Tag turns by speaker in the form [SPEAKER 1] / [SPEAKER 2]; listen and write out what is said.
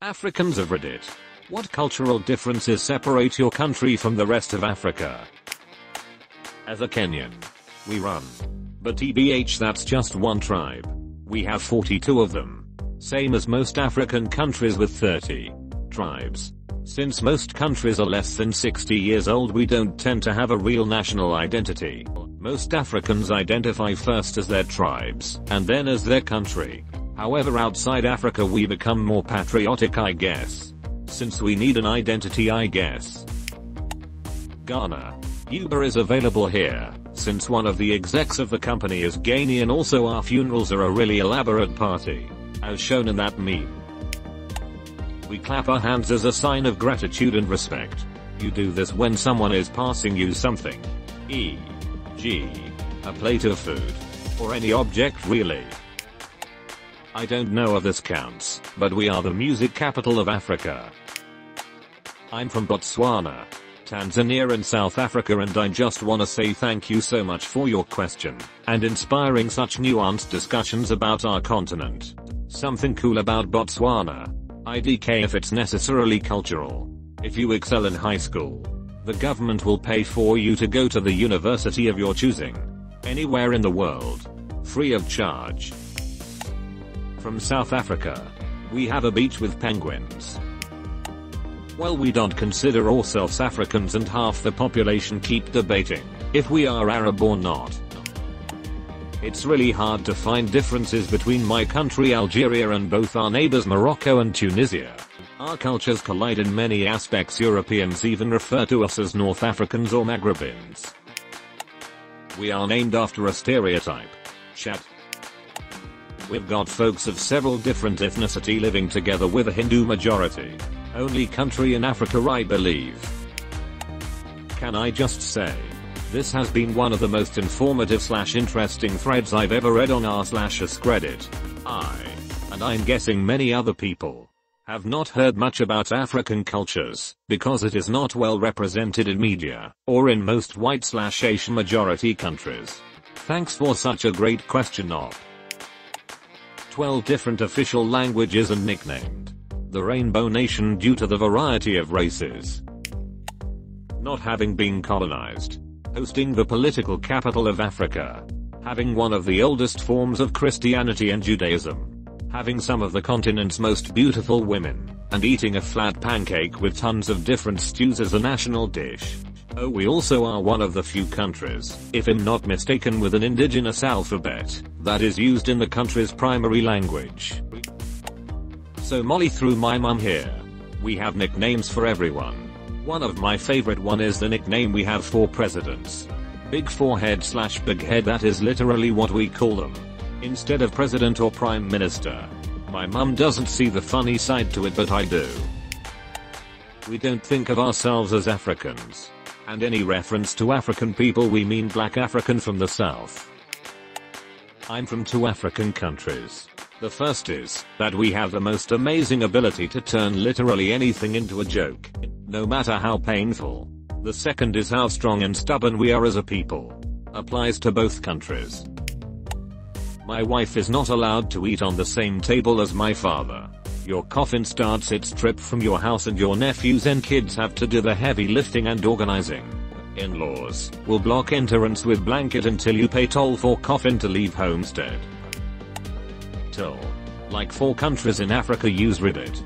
[SPEAKER 1] Africans of Reddit. What cultural differences separate your country from the rest of Africa? As a Kenyan, we run. But TBH, that's just one tribe. We have 42 of them. Same as most African countries with 30 tribes. Since most countries are less than 60 years old, we don't tend to have a real national identity. Most Africans identify first as their tribes, and then as their country. However, outside Africa we become more patriotic, I guess. Since we need an identity, I guess. Ghana. Uber is available here, since one of the execs of the company is Ghanaian. Also, our funerals are a really elaborate party, as shown in that meme. We clap our hands as a sign of gratitude and respect. You do this when someone is passing you something. E.g., a plate of food. Or any object really. I don't know if this counts, but we are the music capital of Africa. I'm from Botswana, Tanzania and South Africa, and I just wanna say thank you so much for your question, and inspiring such nuanced discussions about our continent. Something cool about Botswana. IDK if it's necessarily cultural. If you excel in high school, the government will pay for you to go to the university of your choosing. Anywhere in the world. Free of charge. From South Africa. We have a beach with penguins. Well, we don't consider ourselves Africans, and half the population keep debating if we are Arab or not. It's really hard to find differences between my country Algeria and both our neighbors Morocco and Tunisia. Our cultures collide in many aspects. Europeans even refer to us as North Africans or Maghrebins. We are named after a stereotype. Chat. We've got folks of several different ethnicity living together with a Hindu majority. Only country in Africa, I believe. Can I just say, this has been one of the most informative / interesting threads I've ever read on r/AskReddit. And I'm guessing many other people, have not heard much about African cultures, because it is not well represented in media, or in most white / Asian majority countries. Thanks for such a great question. Op. 12 different official languages and nicknamed the Rainbow Nation due to the variety of races. Not having been colonized. Hosting the political capital of Africa. Having one of the oldest forms of Christianity and Judaism. Having some of the continent's most beautiful women, and eating a flat pancake with tons of different stews as a national dish. Oh, we also are one of the few countries, if I'm not mistaken, with an indigenous alphabet that is used in the country's primary language. So Molly through my mum here. We have nicknames for everyone. One of my favorite one is the nickname we have for presidents. Big forehead / big head, that is literally what we call them. Instead of president or prime minister. My mum doesn't see the funny side to it, but I do. We don't think of ourselves as Africans. And any reference to African people, we mean black African from the south. I'm from 2 African countries. The first is that we have the most amazing ability to turn literally anything into a joke, no matter how painful. The second is how strong and stubborn we are as a people. Applies to both countries. My wife is not allowed to eat on the same table as my father. Your coffin starts its trip from your house and your nephews and kids have to do the heavy lifting and organizing. In-laws will block entrance with blanket until you pay toll for coffin to leave homestead. Like 4 countries in Africa use Reddit.